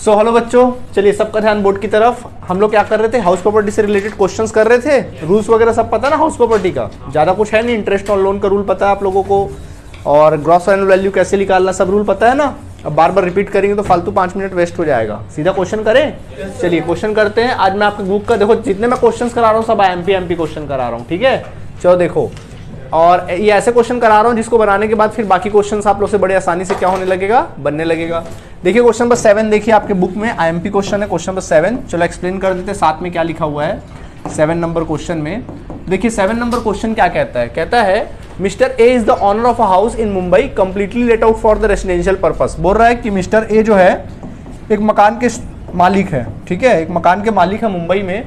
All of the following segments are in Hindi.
सो हेलो बच्चों, चलिए सबका ध्यान बोर्ड की तरफ। हम लोग क्या कर रहे थे, हाउस प्रॉपर्टी से रिलेटेड क्वेश्चंस कर रहे थे। रूल्स वगैरह सब पता ना हाउस प्रॉपर्टी का, ज़्यादा कुछ है नहीं। इंटरेस्ट ऑन लोन का रूल पता है आप लोगों को, और ग्रॉस फाइनल वैल्यू कैसे निकालना सब रूल पता है ना। अब बार बार रिपीट करेंगे तो फालतू 5 मिनट वेस्ट हो जाएगा। सीधा क्वेश्चन करें, चलिए क्वेश्चन करते हैं। आज मैं आपके बुक का देखो, जितने मैं क्वेश्चन करा रहा हूँ सब एमपी क्वेश्चन करा रहा हूँ, ठीक है। चलो देखो, और ये ऐसे क्वेश्चन करा रहा हूँ जिसको बनाने के बाद फिर बाकी क्वेश्चंस आप लोग से बड़े आसानी से क्या होने लगेगा, बनने लगेगा। देखिए क्वेश्चन नंबर 7 देखिए आपके बुक में आईएमपी क्वेश्चन है, क्वेश्चन नंबर 7। चलो एक्सप्लेन कर देते हैं साथ में क्या लिखा हुआ है 7 नंबर क्वेश्चन में। देखिए 7 नंबर क्वेश्चन क्या कहता है, कहता है mister A is the owner of a house in Mumbai completely let out for the residential purpose. बोल रहा है कि मिस्टर ए जो है एक मकान के मालिक है, ठीक है, एक मकान के मालिक है मुंबई में,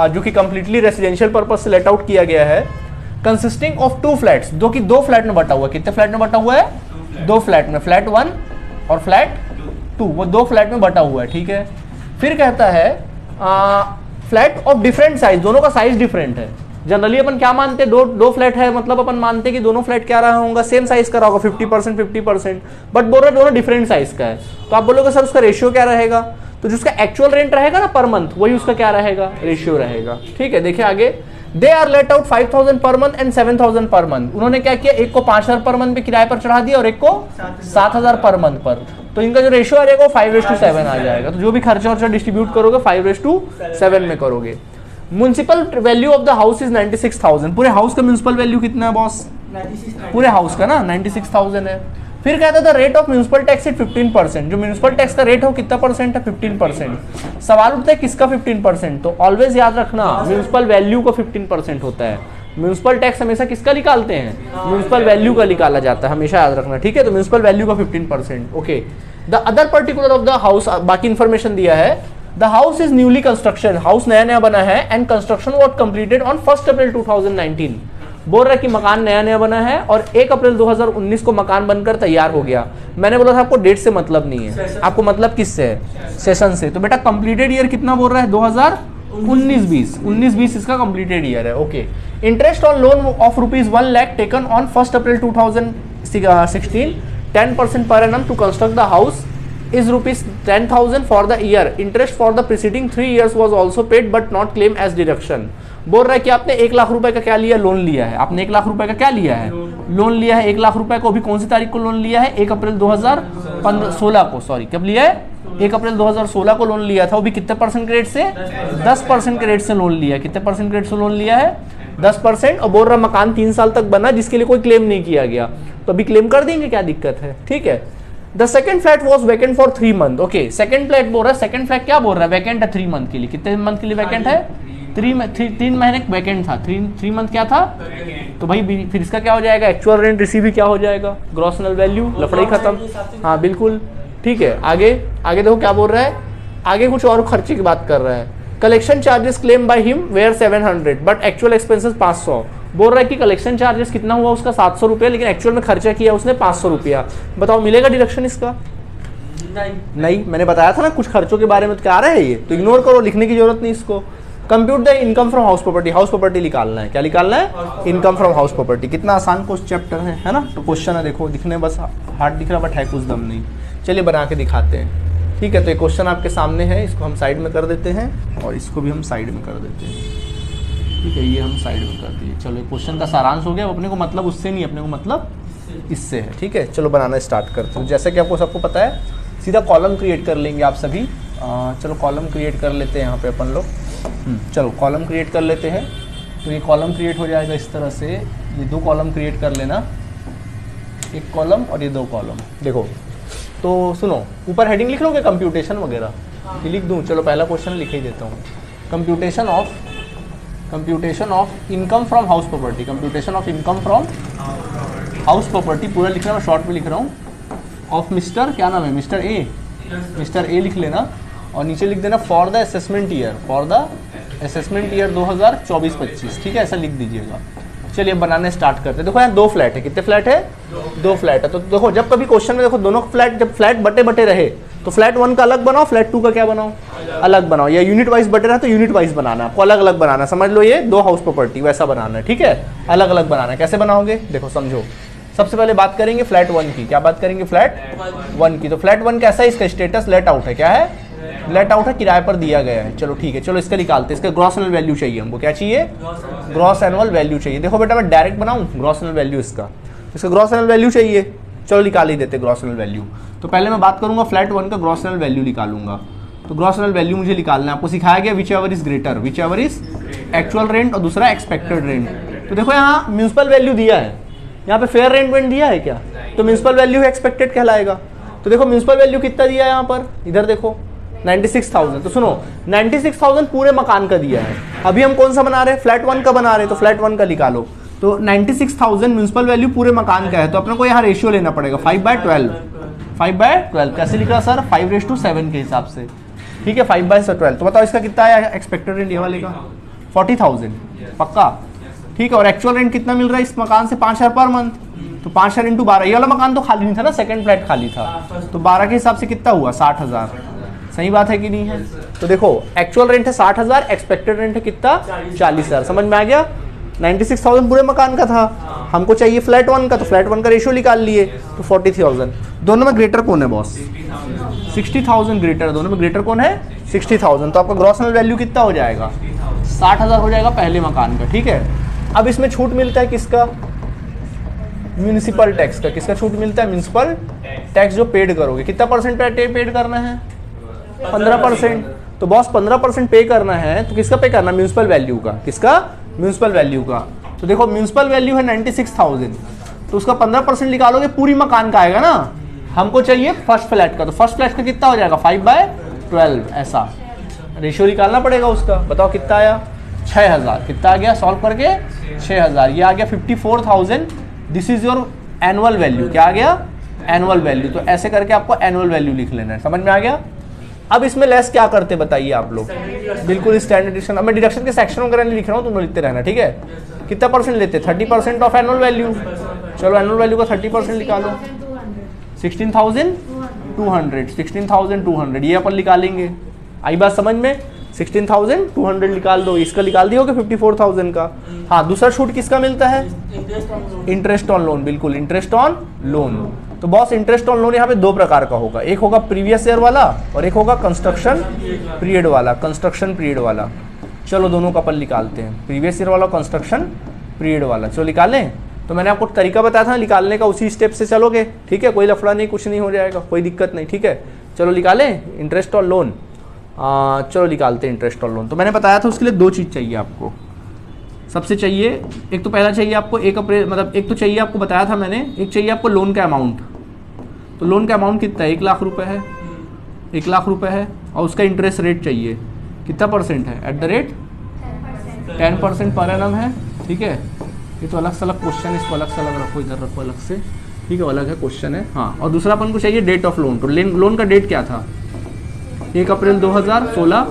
जो कि कंप्लीटली रेसिडेंशियल पर्पस से लेट आउट किया गया है। कंसिस्टिंग ऑफ 2 फ्लैट्स, जो कि 2 फ्लैट में बटा हुआ है। कितने फ्लैट में बटा हुआ है, 2 फ्लैट में, फ्लैट 1 और फ्लैट 2, वो 2 फ्लैट में बटा हुआ है, ठीक है। फिर कहता है फ्लैट ऑफ डिफरेंट साइज, दोनों का साइज डिफरेंट है। जनरली अपन क्या मानते हैं, दो फ्लैट है मतलब अपन मानते हैं कि दोनों फ्लैट क्या रहा होगा, सेम साइज का होगा, 50% 50%, बट बोल रहे दोनों डिफरेंट साइज का है। तो आप बोलोगे सर उसका रेशियो क्या रहेगा, तो जिसका एक्चुअल रेंट रहेगा ना पर मंथ, वही उसका क्या रहेगा, रेशियो रहेगा, ठीक है। देखिए आगे, they are let out 5000 per month and 7000 per month. उन्होंने क्या किया, एक को 5000 पर मंथ पे किराए पर चढ़ा दिया और एक को 7000 पर मंथ पर। तो इनका जो रेशियो आ जाएगा वो 5:7 आ जाएगा। तो जो भी खर्चा वर्चा डिस्ट्रीब्यूट करोगे 5:7 में करोगे। Municipal value of the house is 96,000। पूरे हाउस का म्युनिसिपल वैल्यू कितना है बॉस, पूरे हाउस का ना 96,000 है। फिर कहता था rate of municipal tax it 15%। जो म्युनिसिपल टैक्स का रेट हो कितना परसेंट है, 15%। सवाल उठता है किसका 15%, तो ऑलवेज याद रखना म्युनिसिपल वैल्यू को 15% होता है। म्युनिसिपल टैक्स हमेशा किसका निकालते हैं, म्युनिसिपल वैल्यू का निकाला जाता है, हमेशा याद रखना, ठीक है। तो म्युनिसिपल वैल्यू का 15%, okay. The other particular of the house, बाकी इन्फॉर्मेशन दिया है। The house is newly construction, house नया नया बना है, and construction was completed on 1 अप्रैल 2019। बोल रहा है कि मकान नया नया बना है और 1 अप्रैल 2019 को मकान बनकर तैयार हो गया। मैंने बोला था आपको डेट से मतलब नहीं है, आपको मतलब किससे है, सेशन से। तो बेटा कंप्लीटेड ईयर कितना बोल रहा है, 2019-20, 19-20 इसका कंप्लीटेड ईयर है, okay. Interest on loan of ₹1 lakh taken on 1 April 2016, 10% per annum to construct the house is ₹10,000 for the year. Interest for the preceding 3 years was also paid but not claimed as deduction. बोल रहा है कि आपने 1 लाख रुपए का क्या लिया, लोन लिया है। आपने 1 लाख रुपए का क्या लिया है, लोन लिया है। 1 लाख रुपए को अभी कौन सी तारीख को लोन लिया है, 1 अप्रैल 2016 को, सॉरी कब लिया है, 1 अप्रैल 2016 को लोन लिया था। वो भी कितने परसेंट के रेट से, 10% के रेट से लोन लिया है। कितने परसेंट के रेट से लोन लिया है, 10%। और बोल रहा मकान 3 साल तक बना जिसके लिए कोई क्लेम नहीं किया गया, तो अभी क्लेम कर देंगे, क्या दिक्कत है, ठीक है। The second flat was vacant for 3 month, okay. Second flat बोल रहा है, सेकंड फ्लैट क्या बोल रहा है, वैकेंट है 3 मंथ के लिए। कितने मंथ के लिए वैकेंट है, 3 महीने वैकेंट था, 3 मंथ क्या था। तो भाई फिर इसका क्या हो जाएगा, एक्चुअल रेंट रिसीव भी क्या हो जाएगा, ग्रॉस नल वैल्यू, लफड़ाई खत्म। हाँ बिल्कुल, ठीक है। आगे देखो क्या बोल रहा है, आगे कुछ और खर्चे की बात कर रहा है। Collection charges claim by him were 700 but actual expenses 500। बोल रहा है कि कलेक्शन चार्जेस कितना हुआ उसका 700 रुपया, लेकिन एक्चुअल में खर्चा किया उसने 500 रुपया। बताओ मिलेगा डिडक्शन इसका, नहीं। मैंने बताया था ना कुछ खर्चों के बारे में, तो क्या आ रहा है ये, तो इग्नोर करो, लिखने की जरूरत नहीं इसको। Compute the income from house property, house property निकालना है, क्या निकालना है, इनकम फ्रॉम हाउस प्रॉपर्टी। कितना आसान कुछ चैप्टर है ना। तो क्वेश्चन है देखो, दिखने बस हार्ड दिख रहा बट है कुछ दम नहीं। चलिए बना के दिखाते हैं, ठीक है। तो ये क्वेश्चन आपके सामने है, इसको हम साइड में कर देते हैं और इसको भी हम साइड में कर देते हैं, ठीक है। ये हम साइड में कर दिए। चलो क्वेश्चन का सारांश हो गया। अपने को मतलब उससे नहीं, अपने को मतलब इससे है, ठीक है। चलो बनाना स्टार्ट करते हैं। जैसे कि आपको सबको पता है, सीधा कॉलम क्रिएट कर लेंगे आप सभी। चलो कॉलम क्रिएट कर लेते हैं यहाँ पे अपन लोग। चलो कॉलम क्रिएट कर लेते हैं। तो ये कॉलम क्रिएट हो जाएगा इस तरह से, ये 2 कॉलम क्रिएट कर लेना, 1 कॉलम और ये 2 कॉलम। देखो तो सुनो, ऊपर हेडिंग लिख लोगे कंप्यूटेशन वगैरह, ये लिख दूँ। चलो पहला क्वेश्चन लिख ही देता हूँ, computation of income from house property. Computation of income from house property पूरा लिख रहा हूँ, शॉर्ट में लिख रहा हूँ। ऑफ मिस्टर, क्या नाम है, मिस्टर ए, मिस्टर ए लिख लेना और नीचे लिख देना for the assessment year, for the assessment year 2024-25, ठीक है, ऐसा लिख दीजिएगा। चलिए बनाने स्टार्ट करते हैं। देखो यहाँ 2 फ्लैट है, कितने फ्लैट है, 2 फ्लैट है। तो देखो जब कभी क्वेश्चन में देखो दोनों फ्लैट, जब फ्लैट बटे बटे रहे तो फ्लैट 1 का अलग बनाओ, फ्लैट 2 का क्या बनाओ, अलग बनाओ। या यूनिट वाइज बटे रहा तो यूनिट वाइज बनाना, आपको अलग अलग बनाना। समझ लो ये 2 हाउस प्रॉपर्टी वैसा बनाना है, ठीक है, अलग अलग बनाना है। कैसे बनाओगे देखो समझो। सबसे पहले बात करेंगे फ्लैट 1 की। क्या बात करेंगे, फ्लैट 1 की। तो फ्लैट 1 कैसा है, इसका स्टेटस लेट आउट है, क्या है, लेट आउट है, किराए पर दिया गया है। चलो ठीक है, चलो इसका निकालते हैं। इसका ग्रॉस एनुअल वैल्यू चाहिए हमको। क्या चाहिए? ग्रॉस एनुअल वैल्यू चाहिए। देखो बेटा मैं डायरेक्ट बनाऊं ग्रॉस एनुअल वैल्यू इसका ग्रॉस एनुअल वैल्यू चाहिए। चलो निकाल ही देते ग्रॉस एनुअल वैल्यू। तो पहले मैं बात करूंगा फ्लैट 1 का ग्रॉस एनुअल वैल्यू निकालूंगा। तो ग्रॉस एनुअल वैल्यू मुझे निकालना है, आपको सिखाया गया which ever is greater, which ever is actual rent और दूसरा एक्सपेक्टेड रेंट। तो देखो यहाँ म्यूनिसिपल वैल्यू दिया है, यहाँ पे फेयर रेंट वेंट दिया है क्या? तो म्यूनिसिपल वैल्यू एक्सपेक्टेड कहलाएगा। तो देखो म्यूनिसिपल वैल्यू कितना दिया है यहाँ पर, इधर देखो 96,000। तो सुनो 96,000 पूरे मकान का दिया है। अभी हम कौन सा बना रहे हैं? फ्लैट 1 का बना रहे हैं, तो फ्लैट 1 का निकालो। तो 96,000 म्यूनिसिपल वैल्यू पूरे मकान का है, तो अपने को यहाँ रेशियो लेना पड़ेगा 5/12। 5/12 कैसे लिखा सर? 5:7 के हिसाब से। ठीक है 5/12। तो बताओ इसका कितना है एक्सपेक्टेड रेंट ये वाले का? 40,000 पक्का। ठीक है, और एक्चुअल रेंट कितना मिल रहा है इस मकान से? 5,000 पर मंथ। तो 5,000 × 12, ये वाला मकान तो खाली नहीं था ना, सेकंड फ्लैट खाली था। तो 12 के हिसाब से कितना हुआ? 60,000। सही बात है कि नहीं है? तो देखो एक्चुअल रेंट है 60,000, एक्सपेक्टेड रेंट है कितना? 40,000। समझ में आ गया? 96,000 पूरे मकान का था, हमको चाहिए फ्लैट 1 का, तो फ्लैट 1 का रेशियो निकाल लिए, तो 40,000। दोनों में ग्रेटर कौन है बॉस? 60,000 ग्रेटर। दोनों में ग्रेटर कौन है? 60,000। तो आपका ग्रॉस एनुअल वैल्यू कितना हो जाएगा? 60,000 हो जाएगा पहले मकान का। ठीक है, अब इसमें छूट मिलता है किसका? म्यूनिसिपल टैक्स का। किसका छूट मिलता है? म्यूनिसिपल टैक्स जो पेड करोगे। कितना परसेंट पेड करना है? 15%। तो बॉस 15% पे करना है, तो किसका पे करना? म्यूनिसिपल वैल्यू का। किसका? म्यूनिसिपल वैल्यू का। तो देखो म्यूनिसिपल वैल्यू है 96,000, तो उसका 15% निकालोगे पूरी मकान का आएगा ना। हमको चाहिए फर्स्ट फ्लैट का, तो फर्स्ट फ्लैट का कितना हो जाएगा? 5/12। ऐसा रेशियो निकालना पड़ेगा उसका। बताओ कितना आया? 6,000। कितना आ गया सॉल्व करके? 6,000। ये आ गया 54,000। This is your annual value. क्या आ गया? Annual value. तो ऐसे करके आपको एनुअल वैल्यू लिख लेना है। समझ में आ गया? अब इसमें लेस क्या करते बताइए आप लोग? बिल्कुल स्टैंडर्ड डिडक्शन। अब मैं डिडक्शन के सेक्शन वगैरह नहीं लिख रहा हूँ, तुम लिखते रहना। ठीक है, कितना परसेंट लेते? 30% ऑफ एनुअल वैल्यू। चलो एनुअल वैल्यू का 30% निकालो। 16,200। 16,200 ये अपन निकालेंगे। आई बात समझ में? 16,200 निकाल दो। इसका निकाल दिया होगा 54,000 का। हाँ, दूसरा छूट किसका मिलता है? Interest on loan. बिल्कुल, इंटरेस्ट ऑन लोन। तो बॉस इंटरेस्ट ऑन लोन यहाँ पे दो प्रकार का होगा, एक होगा प्रीवियस ईयर वाला और एक होगा कंस्ट्रक्शन पीरियड वाला। कंस्ट्रक्शन पीरियड वाला, चलो दोनों का अपन निकालते हैं, प्रीवियस ईयर वाला, कंस्ट्रक्शन पीरियड वाला। चलो निकालें। तो मैंने आपको तरीका बताया था निकालने का, उसी स्टेप से चलोगे। ठीक है, कोई लफड़ा नहीं, कुछ नहीं हो जाएगा, कोई दिक्कत नहीं। ठीक है, चलो निकालें इंटरेस्ट ऑन लोन। चलो निकालते हैं इंटरेस्ट ऑन लोन। तो मैंने बताया था उसके लिए दो चीज़ चाहिए आपको। सबसे चाहिए, एक तो पहला चाहिए आपको 1 अप्रैल, मतलब एक तो चाहिए आपको बताया था मैंने, एक चाहिए आपको लोन का अमाउंट। तो लोन का अमाउंट कितना है? 1 लाख रुपए है। 1 लाख रुपए है और उसका इंटरेस्ट रेट चाहिए कितना परसेंट है? At the rate 10% per annum है। ठीक है, ये तो अलग से अलग क्वेश्चन है, इसको अलग से अलग रखो, इधर रखो अलग से। ठीक है, अलग है क्वेश्चन है। हाँ, और दूसरा अपन को चाहिए डेट ऑफ लोन। तो लोन का डेट क्या था? 1 अप्रैल 2016।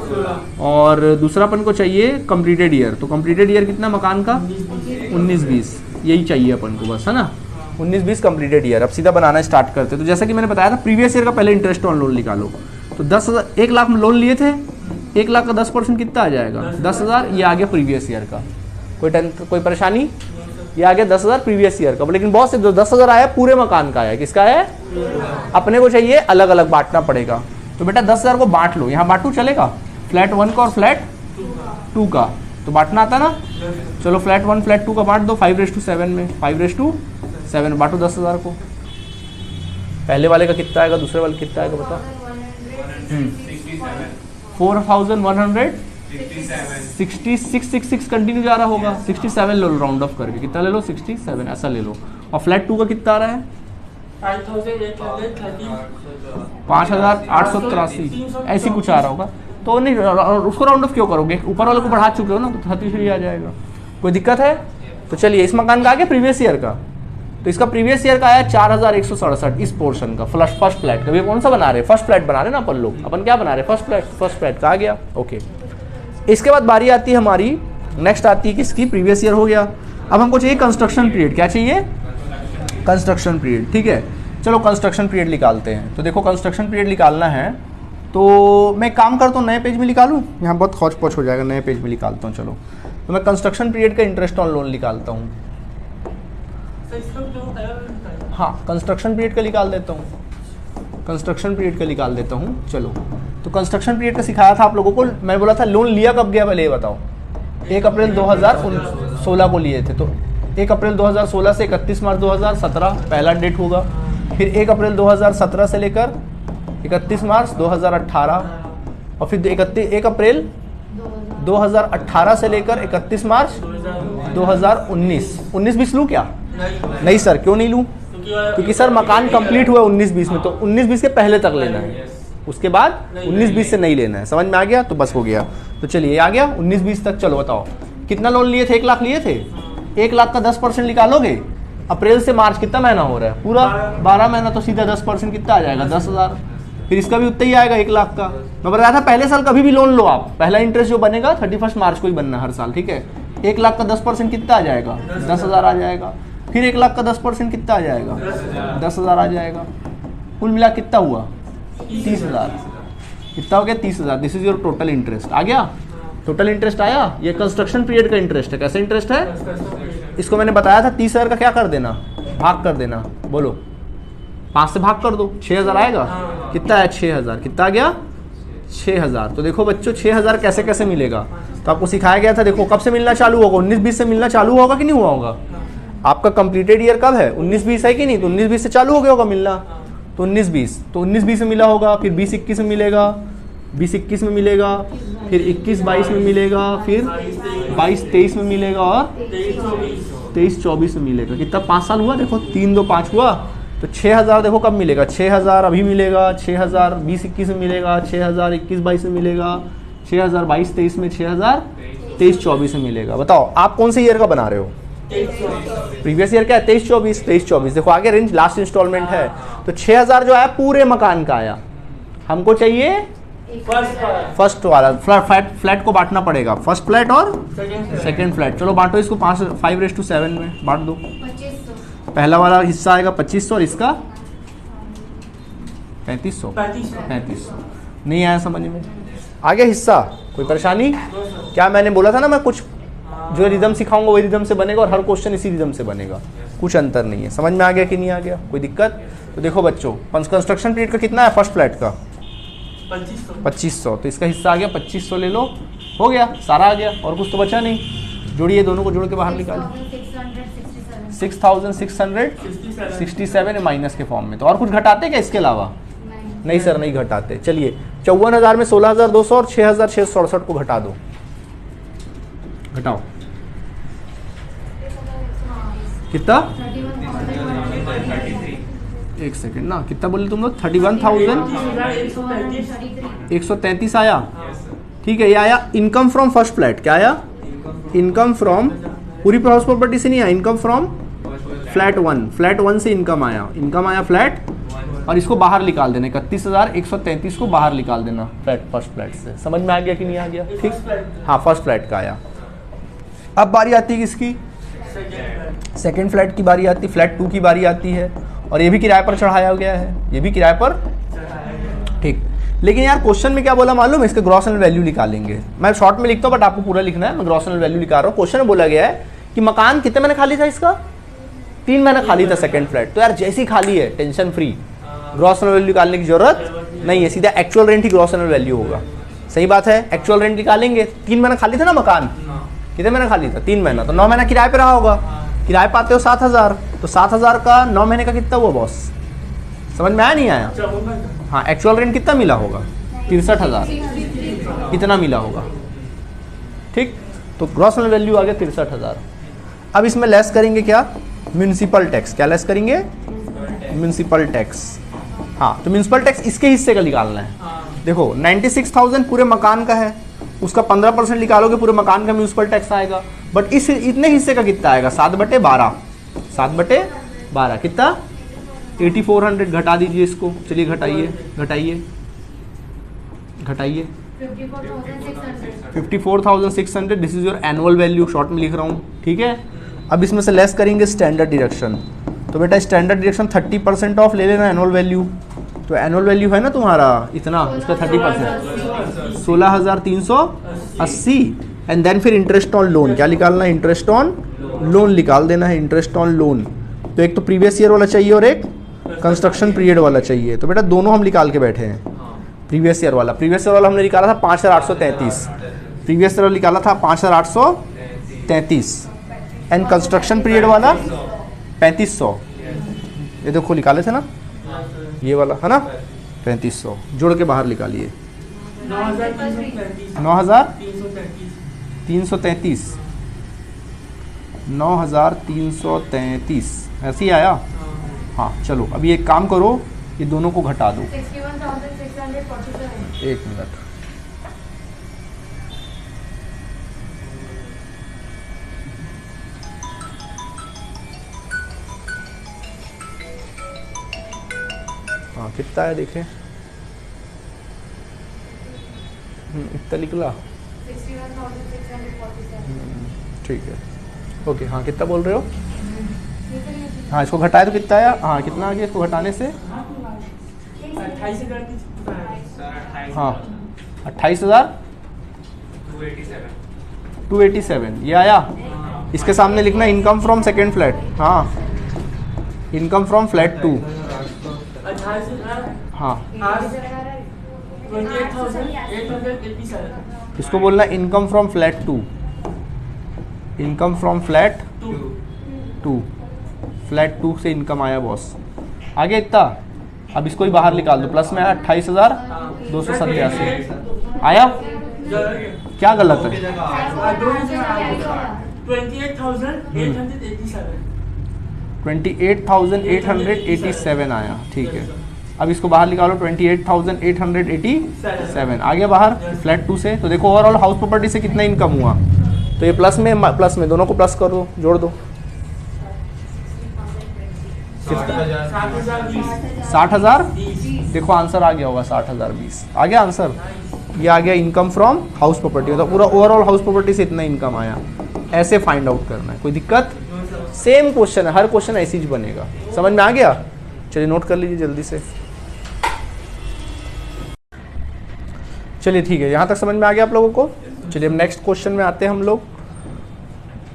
और दूसरा अपन को चाहिए कंप्लीटेड ईयर। तो कंप्लीटेड ईयर कितना मकान का? 19-20। यही चाहिए अपन को बस, है ना? 19-20 कंप्लीटेड ईयर। अब सीधा बनाना स्टार्ट करते। तो जैसा कि मैंने बताया था प्रीवियस ईयर का पहले इंटरेस्ट ऑन लोन निकालो। तो 10,000, 1 लाख में लोन लिए थे, 1 लाख का 10% कितना आ जाएगा? 10,000। ये आ गया प्रीवियस कोई परेशानी? ये आ गया 10,000 प्रीवियस ईयर का। लेकिन बहुत से 10,000 आया पूरे मकान का आया, किसका है? अपने को चाहिए अलग अलग बांटना पड़ेगा। तो बेटा 10,000 को बांट लो, यहाँ बांटू चलेगा? फ्लैट 1 का और फ्लैट 2 का तो बांटना आता ना। चलो फ्लैट 1 फ्लैट 2 का बांट दो 5:7 में। 5:7 बांटो 10,000 को। पहले वाले का कितना आएगा, दूसरे वाले कितना आएगा बता? 4,166 कंटिन्यू जा रहा होगा। 67 ले लो राउंड ऑफ करके। कितना ले लो? 67 ऐसा ले लो। और फ्लैट 2 का कितना आ रहा है? 5,883 ऐसी कुछ आ रहा होगा। तो नहीं, उसको राउंड ऑफ क्यों करोगे? ऊपर वाले को बढ़ा चुके हो ना, तो 33 आ जाएगा। कोई दिक्कत है? तो चलिए इस मकान का आ गया प्रीवियस ईयर का। तो इसका प्रीवियस ईयर का आया 4,167 इस पोर्शन का फर्स्ट फ्लैट का। ये कौन सा बना रहे? फर्स्ट फ्लैट बना रहे ना अपन लोग। अपन क्या बना रहे? फर्स्ट फ्लैट का आ गया। ओके, इसके बाद बारी आती है हमारी, नेक्स्ट आती है किसकी? प्रीवियस ईयर हो गया। अब हमको चाहिए कंस्ट्रक्शन पीरियड। क्या चाहिए? Construction period. ठीक है, चलो कंस्ट्रक्शन पीरियड निकालते हैं। तो देखो कंस्ट्रक्शन पीरियड निकालना है तो मैं काम करता हूँ, नए पेज में निकालूँ, यहाँ बहुत खौच पौच हो जाएगा, नए पेज में निकालता हूँ। चलो तो मैं कंस्ट्रक्शन पीरियड का इंटरेस्ट ऑन लोन निकालता हूँ। हाँ, कंस्ट्रक्शन पीरियड का निकाल देता हूँ। कंस्ट्रक्शन पीरियड का निकाल देता हूँ। चलो, तो कंस्ट्रक्शन पीरियड का सिखाया था आप लोगों को। मैं बोला था लोन लिया कब गया, पहले ये बताओ। 1 अप्रैल 2016 को लिए थे, तो 1 अप्रैल 2016 से 31 मार्च 2017 पहला डेट होगा। फिर 1 अप्रैल 2017 से लेकर 31 मार्च 2018, और फिर 1 अप्रैल 2018 से लेकर 31 मार्च 2019। 19-20 लूँ क्या? नहीं सर, क्यों नहीं लूँ? क्योंकि सर मकान कंप्लीट हुआ 19-20 में, तो 19-20 के पहले तक लेना है, उसके बाद 19-20 से नहीं लेना है। समझ में आ गया? तो बस हो गया। तो चलिए आ गया 19-20 तक। चलो बताओ कितना लोन लिए थे? 1 लाख लिए थे। 1 लाख का 10% निकालोगे, अप्रैल से मार्च कितना महीना हो रहा है? पूरा 12 महीना, तो सीधा 10% कितना आ जाएगा? 10,000। फिर इसका भी उतना ही आएगा 1 लाख का। मैं बताया था पहले साल कभी भी लोन लो आप, पहला इंटरेस्ट जो बनेगा 31 मार्च को ही बनना हर साल, ठीक है। 1 लाख का 10% कितना आ जाएगा? 10,000 आ जाएगा। फिर 1 लाख का 10% कितना आ जाएगा? 10,000 आ जाएगा। कुल मिला कितना हुआ? 30,000। कितना हो गया? 30,000। This is your total interest. आ गया? टोटल इंटरेस्ट आया। ये कंस्ट्रक्शन पीरियड का इंटरेस्ट है। कैसे इंटरेस्ट है? इसको मैंने बताया था 30,000 का क्या कर देना? भाग कर देना। बोलो, 5 से भाग कर दो, 6,000 आएगा। कितना है? 6,000। कितना आ गया? 6,000। तो देखो बच्चों 6,000 कैसे कैसे मिलेगा, तो आपको सिखाया गया था। देखो कब से मिलना चालू होगा? 19-20 से मिलना चालू होगा कि नहीं हुआ होगा? आपका कंप्लीटेड ईयर कब है? 19-20 है कि नहीं? तो 19-20 से चालू हो गया होगा मिलना। तो 19-20, तो 19-20 में मिला होगा, फिर 20-21 में मिलेगा, 20-21 में मिलेगा, फिर 21-22 में मिलेगा, फिर 22-23 में मिलेगा, और 23-24 में मिलेगा। कितना? 5 साल हुआ। देखो 3 2 5 हुआ। तो 6,000 देखो कब मिलेगा? 6,000 अभी मिलेगा, 6,000 20-21 में मिलेगा, 6,000 21-22 में मिलेगा, 6,000 22-23 में, 6,000 23-24 में मिलेगा। बताओ आप कौन से ईयर का बना रहे हो? प्रीवियस ईयर क्या है? 23-24। 23-24 देखो आगे रेंज लास्ट इंस्टॉलमेंट है। तो 6,000 जो आया पूरे मकान का आया। हमको चाहिए फर्स्ट वाला फ्लैट को बांटना पड़ेगा, फर्स्ट फ्लैट और सेकंड फ्लैट। चलो बांटो इसको 5:7 में बांट दो। पहला वाला हिस्सा आएगा 2500 और इसका 3500। नहीं आया समझ में? आगे हिस्सा कोई परेशानी? क्या मैंने बोला था ना, मैं कुछ जो रिदम सिखाऊंगा वही रिदम से बनेगा, और हर क्वेश्चन इसी रिदम से बनेगा, कुछ अंतर नहीं है। समझ में आ गया कि नहीं आ गया? कोई दिक्कत? तो देखो बच्चों कंस्ट्रक्शन पीरियड का कितना है फर्स्ट फ्लैट का? 2500। तो इसका हिस्सा आ गया 2500, ले लो, हो गया, सारा आ गया, और कुछ तो बचा नहीं। जोड़िए, दोनों को जोड़ के बाहर निकालिए। 6,667 माइनस के फॉर्म में। तो और कुछ घटाते क्या इसके अलावा? नहीं सर, नहीं घटाते। चलिए 54,000 में 16,200 और 6,667 को घटा दो। घटाओ कितना? एक सेकेंड ना, कितना बोले तुम लोग? 31,133 आया। ठीक है, ये आया इनकम फ्रॉम फर्स्ट फ्लैट। क्या आया? इनकम फ्रॉम पूरी हाउस प्रॉपर्टी से नहीं आया, इनकम फ्रॉम फ्लैट 1। फ्लैट 1 से इनकम आया, फ्लैट, और इसको बाहर निकाल देना। 31,133 को बाहर निकाल देना फर्स्ट फ्लैट से। समझ में आ गया कि नहीं आ गया? ठीक, हाँ फर्स्ट फ्लैट का आया। अब बारी आती है किसकी? सेकंड फ्लैट की बारी आती है, फ्लैट 2 की बारी आती है, और ये भी किराए पर चढ़ाया गया है, ये भी किराए पर। ठीक, लेकिन यार क्वेश्चन में क्या बोला मालूम है? इसके ग्रॉस एनुअल वैल्यू निकालेंगे। मैं शॉर्ट में लिखता हूँ बट आपको पूरा लिखना है। मैं ग्रॉस एनुअल वैल्यू निकाल रहा हूँ। क्वेश्चन में बोला गया है कि मकान कितने महीने खाली था इसका? 3 महीने खाली था सेकंड फ्लैट। तो यार जैसी खाली है tension free, gross annual value निकालने की जरूरत नहीं है, सीधा एक्चुअल रेंट ही ग्रॉस एनुअल वैल्यू होगा। सही बात है, एक्चुअल रेंट निकालेंगे। 3 महीने खाली था ना मकान, कितने महीने खाली था? 3 महीना। तो 9 महीना किराए पे रहा होगा। किराए पाते हो 7,000, तो 7,000 का 9 महीने का कितना हुआ बॉस? समझ में आया नहीं आया? हाँ, एक्चुअल रेंट कितना मिला होगा? 63,000 कितना मिला होगा? ठीक, तो ग्रॉस एनुअल वैल्यू आ गया 63,000। अब इसमें लेस करेंगे क्या? Municipal tax. क्या लेस करेंगे? Municipal tax. हाँ, तो म्यूनिसिपल टैक्स इसके हिस्से का निकालना है। देखो 96,000 पूरे मकान का है, उसका 15% निकालोगे पूरे मकान का म्यूनिसिपल टैक्स आएगा। बट इस इतने हिस्से का कितना आएगा? 7/12। 7/12 कितना? 8400। घटा दीजिए इसको। चलिए घटाइए, घटाइए, घटाइए। 54,600। This is your annual value, short में लिख रहा हूँ, ठीक है। अब इसमें से लेस करेंगे स्टैंडर्ड डिडक्शन। तो बेटा स्टैंडर्ड डिडक्शन 30% ऑफ ले लेना एनुअल वैल्यू। तो एनुअल वैल्यू है ना तुम्हारा इतना, उसका 30%, 16,380। एंड देन फिर इंटरेस्ट ऑन लोन। क्या निकालना है? इंटरेस्ट ऑन लोन निकाल देना है। इंटरेस्ट ऑन लोन, तो एक तो प्रीवियस ईयर वाला चाहिए और एक कंस्ट्रक्शन पीरियड वाला चाहिए। तो बेटा दोनों हम निकाल के बैठे हैं। प्रीवियस ईयर वाला हमने निकाला था 5833, प्रीवियस ईयर निकाला था 5833, एंड कंस्ट्रक्शन पीरियड वाला 3500। ये देखो निकाले थे ना, ये वाला है ना 3500, जोड़ के बाहर निकालिए 9333, 9333 ऐसे ही आया। हाँ चलो अभी एक काम करो, ये दोनों को घटा दो। 61,647। एक मिनट, हाँ कितना है देखें, इतना निकला। 61,647। ठीक है ओके। हाँ कितना बोल रहे हो? हाँ इसको घटाए तो कितना आया? हाँ कितना आ गया इसको घटाने से? हाँ 28,287 ये आया। इसके सामने लिखना इनकम फ्रॉम सेकेंड फ्लैट। हाँ इनकम फ्रॉम फ्लैट 2। हाँ 28,887। इसको बोलना income from flat 2, income from flat 2, flat 2 से इनकम आया बॉस। आगे इतना, अब इसको ही बाहर निकाल दो, प्लस में आया 28,287 आया। क्या गलत है? 28,887 आया। ठीक है अब इसको बाहर निकालो 28,887 आ गया बाहर फ्लैट 2 से। तो देखो ओवरऑल हाउस प्रॉपर्टी से कितना इनकम हुआ, तो ये प्लस में दोनों को प्लस कर दो, जोड़ दो। 60,000 देखो आंसर आ गया होगा, 60,020 आ गया आंसर। ये आ गया इनकम फ्रॉम हाउस प्रॉपर्टी, तो पूरा ओवरऑल हाउस प्रॉपर्टी से इतना इनकम आया। ऐसे फाइंड आउट करना है, कोई दिक्कत? सेम क्वेश्चन है, हर क्वेश्चन ऐसी ही बनेगा। समझ में आ गया? चलिए नोट कर लीजिए जल्दी से। चलिए ठीक है, यहाँ तक समझ में आ गया आप लोगों को। चलिए अब नेक्स्ट क्वेश्चन में आते हैं हम लोग।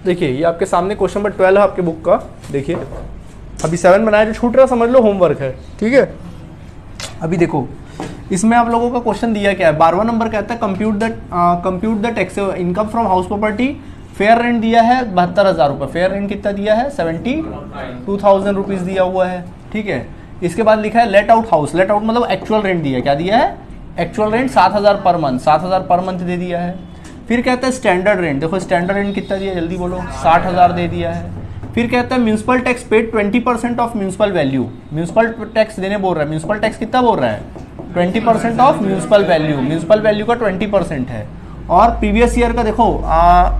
देखिए ये आपके सामने क्वेश्चन नंबर 12 है आपके बुक का। देखिए अभी 7 बनाया, जो छूट रहा समझ लो होमवर्क है, ठीक है। अभी देखो इसमें आप लोगों का क्वेश्चन दिया क्या है, 12वां नंबर कहता है compute the tax income from house property. Fair rent दिया है 72,000 रुपये। फेयर रेंट कितना दिया है? 72,000 रुपीज़ दिया हुआ है, ठीक है। इसके बाद लिखा है let out house. Let out मतलब एक्चुअल रेंट दिया है। क्या दिया है? Actual rent 7,000 per month, 7,000 per month दे दिया है। फिर कहता है स्टैंडर्ड रेंट। देखो स्टैंडर्ड रेंट कितना दिया, जल्दी बोलो, 60,000 दे दिया है। फिर कहता है municipal tax paid 20% of municipal value. Municipal tax देने बोल रहा है। म्यूनसिपल टैक्स कितना बोल रहा है? 20% of municipal value. Municipal value का 20% है। और प्रीवियस ईयर का देखो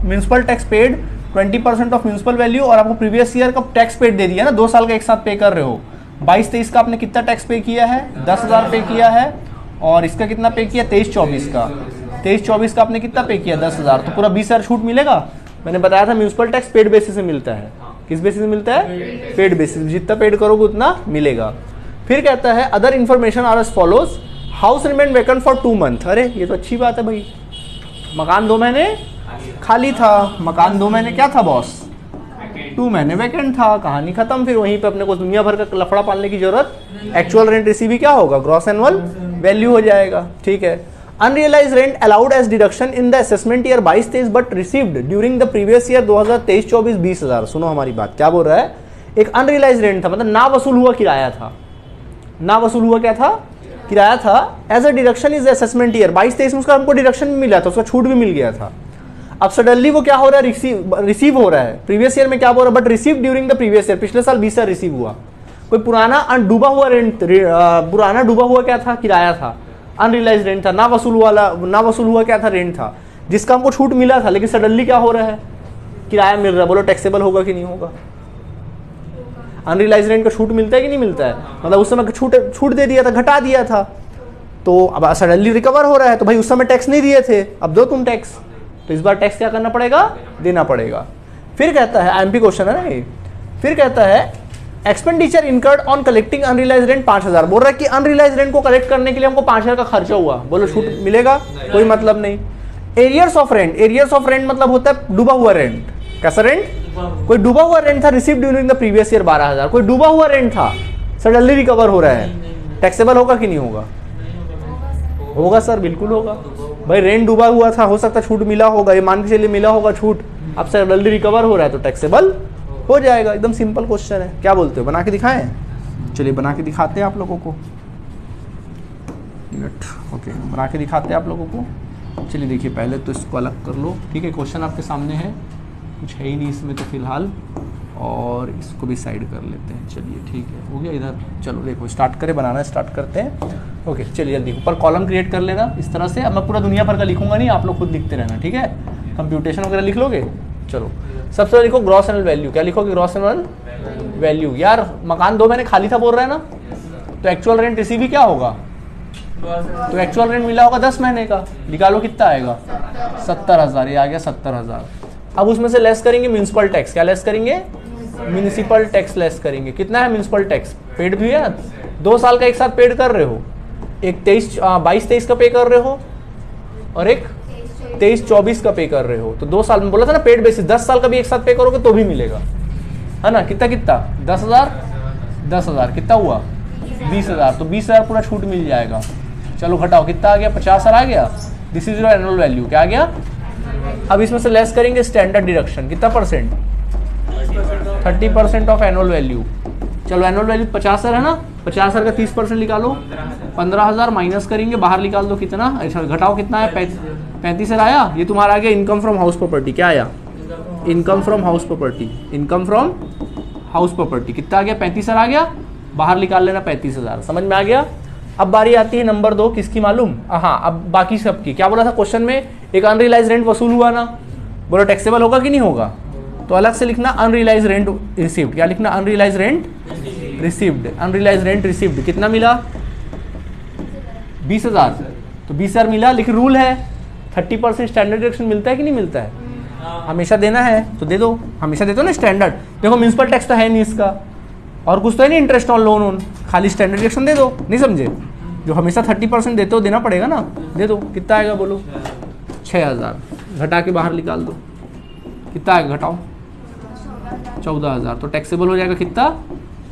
municipal tax paid 20% of municipal value, और आपको प्रीवियस ईयर का टैक्स पेड दे दिया ना, 2 साल का एक साथ पे कर रहे हो। 22-23 का आपने कितना टैक्स पे किया है? 10,000 पे किया है। और इसका कितना पे किया? 23-24 का। 23-24 का आपने कितना पे किया? 10,000। तो पूरा 20,000 छूट मिलेगा। मैंने बताया था म्यूनसिपल टैक्स पेड बेसिस से मिलता है। किस बेसिस से मिलता है? Paid basis. जितना पेड करोगे उतना मिलेगा। फिर कहता है other information are as follows. House remain vacant for 2 month. अरे ये तो अच्छी बात है भाई, मकान 2 महीने खाली था। मकान 2 महीने क्या था बॉस? 2 महीने वैकेंट था। कहानी खत्म। फिर वहीं पे अपने को दुनिया भर का लफड़ा पालने की जरूरत। एक्चुअल रेंट रिसीव क्या होगा? ग्रॉस एनुअल वैल्यू हो जाएगा, ठीक है। Unrealised rent allowed as deduction in the assessment year 22-23 but received during the previous year 2023-24 20,000। सुनो हमारी बात, क्या बोल रहा है? एक अनरियलाइज रेंट था, मतलब ना वसूल हुआ किराया था। ना वसूल हुआ क्या था? किराया था। As a deduction is assessment year 22-23 में उसका हमको डिडक्शन भी मिला था, उसका छूट भी मिल गया था। अब सडनली वो क्या हो रहा है? रिसीव हो रहा है। प्रीवियस ईयर में क्या बोल रहा है? But receive during the previous year. पिछले साल 20,000 रिसीव हुआ। कोई पुराना डूबा हुआ रेंट, पुराना डूबा हुआ क्या था? किराया था। अनरियलाइज रेंट था। ना वसूल हुआ क्या था? रेंट था, जिसका हमको छूट मिला था। लेकिन सडनली क्या हो रहा है? किराया मिल रहा है। बोलो टैक्सेबल होगा कि नहीं होगा? अनरियलाइज रेंट का छूट मिलता है कि नहीं मिलता है? मतलब उस समय छूट दे दिया था, घटा दिया था, तो अब सडनली रिकवर हो रहा है। तो भाई उस समय टैक्स नहीं दिए थे, अब दो तुम टैक्स। तो इस बार टैक्स क्या करना पड़ेगा? देना पड़ेगा। फिर कहता है आईएमपी क्वेश्चन है ना ये। फिर कहता है expenditure incurred on collecting unrealise rent 5,000। बोल रहा है कि अनरियलाइज रेंट को कलेक्ट करने के लिए हमको 5,000 का खर्चा हुआ। बोलो छूट मिलेगा? कोई मतलब नहीं। Arrears of rent. Arrears of rent मतलब होता है डूबा हुआ रेंट। कैसा रेंट? कोई डूबा हुआ रेंट था, receive during the previous year 12,000। कोई डूबा हुआ रेंट था, सडनली रिकवर हो रहा है, टैक्सेबल होगा कि नहीं होगा? होगा सर, बिल्कुल होगा। भाई रेंट डूबा हुआ था, हो सकता छूट मिला होगा, ये मान के चलिए मिला होगा छूट, अब सडनली रिकवर हो रहा है तो टैक्सेबल हो जाएगा। एकदम सिंपल क्वेश्चन है। क्या बोलते हो, बना के दिखाएं? चलिए बना के दिखाते हैं आप लोगों को। मिनट, ओके, बना के दिखाते हैं आप लोगों को। चलिए देखिए, पहले तो इसको अलग कर लो, ठीक है। क्वेश्चन आपके सामने है, कुछ है ही नहीं इसमें तो फिलहाल, और इसको भी साइड कर लेते हैं। चलिए ठीक है, हो गया इधर। चलो देखो, स्टार्ट करें, बनाना स्टार्ट करते हैं। ओके चलिए जल्दी ऊपर कॉलम क्रिएट कर लेना इस तरह से। अब मैं पूरा दुनिया भर का लिखूंगा नहीं, आप लोग खुद लिखते रहना, ठीक है। कंप्यूटेशन वगैरह लिख लोगे। चलो सबसे पहले लिखो ग्रॉस एनुअल वैल्यू। क्या लिखोगे? Gross annual value. यार मकान 2 महीने खाली था बोल रहे हैं ना, तो एक्चुअल रेंट रिसीव ही क्या होगा? तो एक्चुअल रेंट मिला होगा 10 महीने का, निकालो कितना आएगा? 70,000। ये आ गया 70,000। अब उसमें से लेस करेंगे म्यूनिसिपल टैक्स। क्या लेस करेंगे? म्यूनिसिपल टैक्स लेस करेंगे। कितना है म्यूनिसिपल टैक्स? पेड भी है, 2 साल का एक साथ पेड कर रहे हो। एक 22-23 का पे कर रहे हो, और एक 23-24 का पे कर रहे हो। तो 2 साल में बोला था ना पेड बेसिस, 10 साल का भी एक साथ पे करोगे तो भी मिलेगा, है ना। कितना कितना? 10,000 कितना हुआ? 20,000। तो 20,000 पूरा छूट मिल जाएगा। चलो घटाओ, कितना आ गया? 50,000 आ गया। This is your annual value. क्या आ गया? अब इसमें से लेस करेंगे स्टैंडर्ड डिडक्शन। कितना परसेंट? 30% of annual value. चलो एनुअल वैल्यू 50,000 है ना, 50,000 का 30% निकालो, 15,000 माइनस करेंगे, बाहर निकाल दो कितना। अच्छा घटाओ, कितना है? 35,000 आया। ये तुम्हारा आ गया इनकम फ्रॉम हाउस प्रॉपर्टी। क्या आया? Income from house property. Income from house property कितना आ गया? 35,000 आ गया, बाहर निकाल लेना 35,000। समझ में आ गया? अब बारी आती है नंबर 2, किसकी मालूम? हाँ, अब बाकी सबकी। क्या बोला था क्वेश्चन में? एक अनरियलाइज रेंट वसूल हुआ ना, बोलो टैक्सेबल होगा कि नहीं होगा? तो अलग से लिखना अनरियलाइज रेंट रिसीव्ड। क्या लिखना? Unrealise rent received. Unrealise rent received कितना मिला? 20,000। तो 20,000 मिला, लेकिन रूल है 30% स्टैंडर्ड डिडक्शन मिलता है कि नहीं मिलता है? हमेशा देना है तो दे दो, हमेशा देते हो ना स्टैंडर्ड। देखो म्यूनिसिपल टैक्स तो है नहीं इसका, और कुछ तो है नहीं, इंटरेस्ट ऑन लोन, खाली स्टैंडर्ड डिडक्शन दे दो। नहीं समझे? जो हमेशा 30% देते हो देना पड़ेगा ना, दे दो। कितना आएगा बोलो? 6,000। घटा के बाहर निकाल दो, कितना आएगा? घटाओ, 14,000। तो टैक्सेबल हो जाएगा कितना?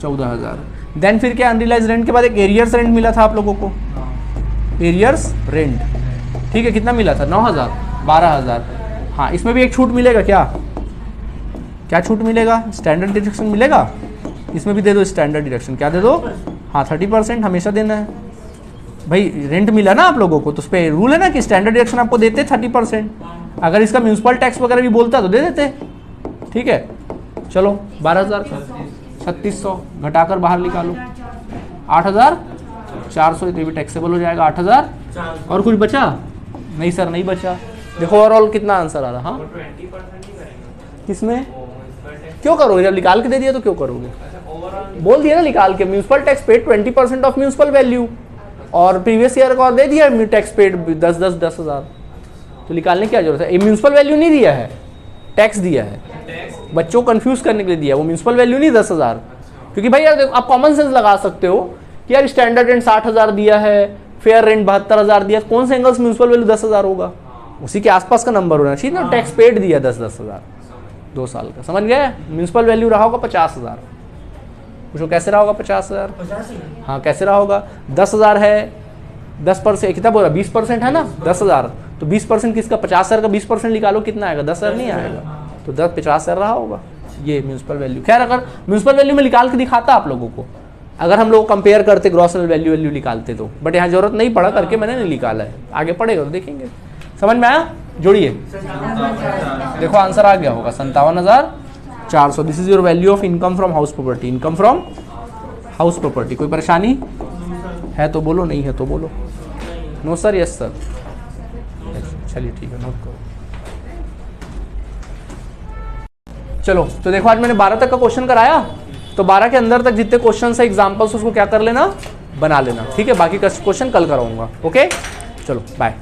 14,000। देन फिर क्या? अनरियलाइज रेंट के बाद एक एरियर्स रेंट मिला था आप लोगों को, एरियर्स रेंट, ठीक है। कितना मिला था? 9,000, 12,000। हाँ, इसमें भी एक छूट मिलेगा। क्या क्या छूट मिलेगा? स्टैंडर्ड डिडक्शन मिलेगा। इसमें भी दे दो स्टैंडर्ड डिडक्शन। क्या दे दो? हाँ 30% हमेशा देना है। भाई रेंट मिला ना आप लोगों को, तो उस पर रूल है ना कि स्टैंडर्ड डिडक्शन आपको देते 30%। अगर इसका म्यूनिसिपल टैक्स वगैरह भी बोलता तो दे देते, ठीक है। चलो 12,000 का 3600 घटाकर बाहर निकालो, 8,400। ये भी टैक्सेबल हो जाएगा 8,000। और कुछ बचा? नहीं सर, नहीं बचा। देखो ओवरऑल कितना आंसर आ रहा? हाँ किसमें? क्यों करोगे? जब निकाल के दे दिया तो क्यों करोगे? बोल दिया ना निकाल के, municipal tax paid 20% of municipal value, और प्रीवियस ईयर का और दे दिया टैक्स पेड 10,000। तो निकालने की क्या जरूरत है? म्यूनिसिपल वैल्यू नहीं दिया है, टैक्स दिया है, बच्चों को कंफ्यूज करने के लिए दिया। वो म्यूनिसिपल वैल्यू नहीं 10,000। क्योंकि भाई यार देखो, आप कॉमन सेंस लगा सकते हो कि यार स्टैंडर्ड रेंट 60,000 दिया है, फेयर रेंट 72,000 दिया, कौन से एंगल से म्यूनिसिपल वैल्यू 10,000 होगा? उसी के आसपास का नंबर होना चाहिए ना। टैक्स पेड दिया 10,000 2 साल का, समझ गए? म्यूनिसिपल वैल्यू रहा होगा 50,000। पूछो कैसे रहा होगा 50,000? हाँ कैसे रहा होगा? 10,000 है, 10% कितना बोला? 20% है ना 10,000। तो 20% किसका? 50,000 का 20% निकालो, कितना आएगा? 10,000 नहीं आएगा। तो 50,000 रहा होगा ये म्यूनिसिपल वैल्यू। खैर अगर म्यूनिसिपल वैल्यू में निकाल के दिखाता आप लोगों को, अगर हम लोग कंपेयर करते ग्रॉस वैल्यू निकालते तो, बट यहाँ जरूरत नहीं पड़ा, करके मैंने नहीं निकाला है, आगे पड़ेगा तो देखेंगे। समझ में आया? जोड़िए, देखो आंसर आ गया होगा 57,400। This is your value of income from house property. Income from house property. कोई परेशानी है तो बोलो, नहीं है तो बोलो। No sir, yes sir. चलिए ठीक है, नोट करो। चलो तो देखो, आज मैंने 12 तक का क्वेश्चन कराया, तो 12 के अंदर तक जितने क्वेश्चन है एग्जाम्पल्स, उसको क्या कर लेना? बना लेना, ठीक है। बाकी का क्वेश्चन कल कराऊंगा। ओके चलो बाय।